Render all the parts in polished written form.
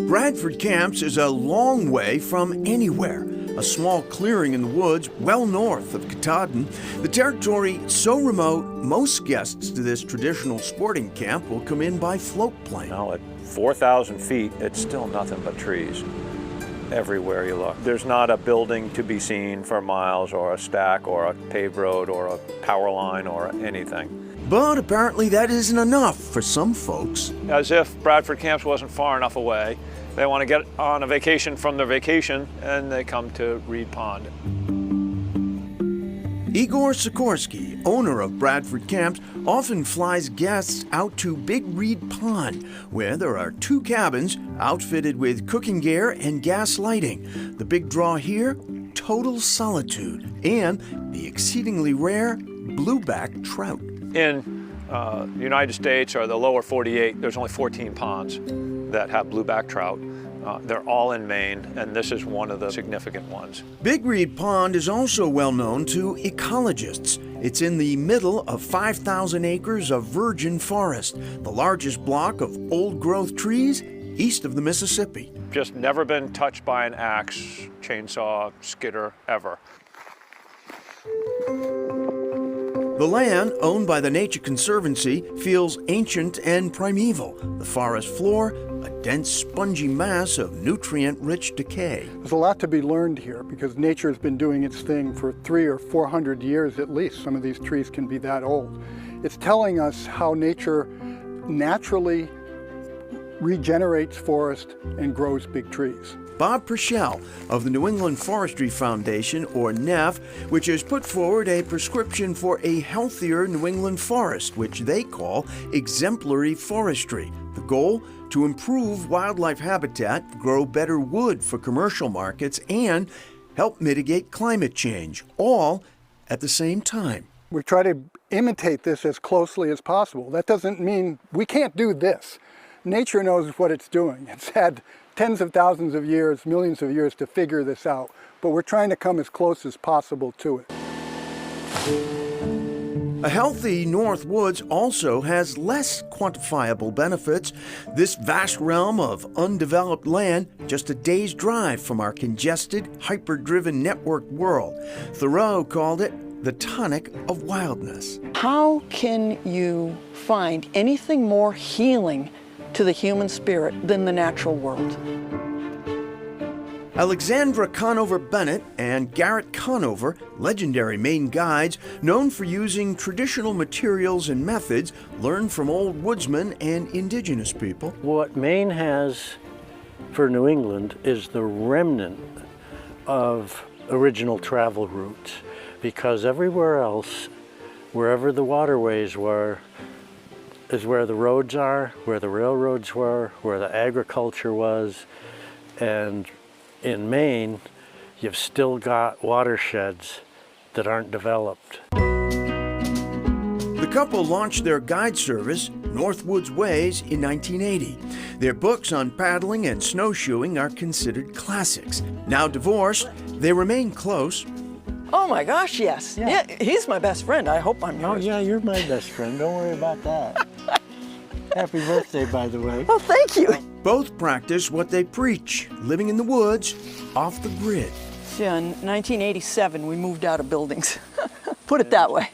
Bradford Camps is a long way from anywhere. A small clearing in the woods well north of Katahdin. The territory so remote, most guests to this traditional sporting camp will come in by float plane. Now at 4,000 feet, it's still nothing but trees everywhere you look. There's not a building to be seen for miles, or a stack, or a paved road, or a power line, or anything. But apparently that isn't enough for some folks. As if Bradford Camps wasn't far enough away. They want to get on a vacation from their vacation, and they come to Reed Pond. Igor Sikorsky, owner of Bradford Camps, often flies guests out to Big Reed Pond, where there are 2 cabins outfitted with cooking gear and gas lighting. The big draw here, total solitude, and the exceedingly rare blueback trout. In the United States, or the lower 48, there's only 14 ponds that have blueback trout. They're all in Maine, and this is one of the significant ones. Big Reed Pond is also well known to ecologists. It's in the middle of 5,000 acres of virgin forest, the largest block of old-growth trees east of the Mississippi. Just never been touched by an axe, chainsaw, skidder, ever. The land, owned by the Nature Conservancy, feels ancient and primeval. The forest floor, a dense, spongy mass of nutrient-rich decay. There's a lot to be learned here because nature has been doing its thing for 300 or 400 years at least. Some of these trees can be that old. It's telling us how nature naturally regenerates forest and grows big trees. Bob Purcell of the New England Forestry Foundation, or NEF, which has put forward a prescription for a healthier New England forest, which they call exemplary forestry. The goal? To improve wildlife habitat, grow better wood for commercial markets, and help mitigate climate change, all at the same time. We try to imitate this as closely as possible. That doesn't mean we can't do this. Nature knows what it's doing. It's had tens of thousands of years, millions of years to figure this out, but we're trying to come as close as possible to it. A healthy North Woods also has less quantifiable benefits. This vast realm of undeveloped land, just a day's drive from our congested, hyper-driven networked world. Thoreau called it the tonic of wildness. How can you find anything more healing to the human spirit than the natural world? Alexandra Conover Bennett and Garrett Conover, legendary Maine guides known for using traditional materials and methods learned from old woodsmen and indigenous people. What Maine has for New England is the remnant of original travel routes, because everywhere else, wherever the waterways were, is where the roads are, where the railroads were, where the agriculture was. And in Maine, you've still got watersheds that aren't developed. The couple launched their guide service, Northwoods Ways, in 1980. Their books on paddling and snowshoeing are considered classics. Now divorced, they remain close. Oh my gosh, yes. Yeah, he's my best friend. I hope I'm Oh yours. yeah, you're my best friend. Don't worry about that. Happy birthday, by the way. Oh, thank you. Both practice what they preach, living in the woods, off the grid. Yeah, in 1987, we moved out of buildings. Put it that way.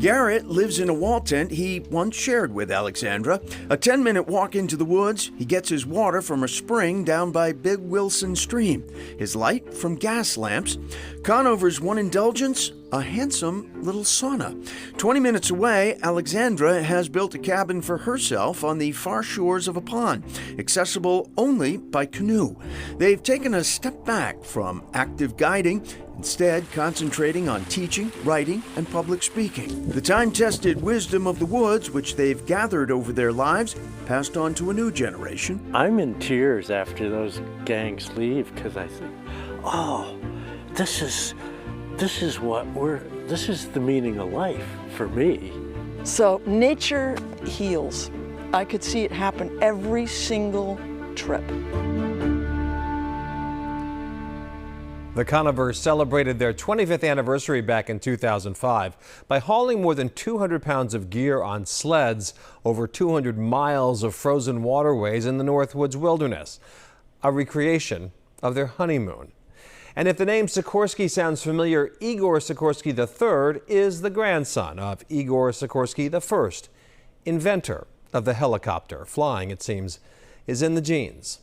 Garrett lives in a wall tent he once shared with Alexandra. A 10-minute walk into the woods, he gets his water from a spring down by Big Wilson Stream. His light from gas lamps. Conover's one indulgence, a handsome little sauna. 20 minutes away, Alexandra has built a cabin for herself on the far shores of a pond, accessible only by canoe. They've taken a step back from active guiding, instead concentrating on teaching, writing, and public speaking. The time-tested wisdom of the woods, which they've gathered over their lives, passed on to a new generation. I'm in tears after those gangs leave, because I think, oh, this is the meaning of life for me. So nature heals. I could see it happen every single trip. The Conivers celebrated their 25th anniversary back in 2005 by hauling more than 200 pounds of gear on sleds over 200 miles of frozen waterways in the Northwoods Wilderness, a recreation of their honeymoon. And if the name Sikorsky sounds familiar, Igor Sikorsky III is the grandson of Igor Sikorsky I, inventor of the helicopter. Flying, it seems, is in the genes.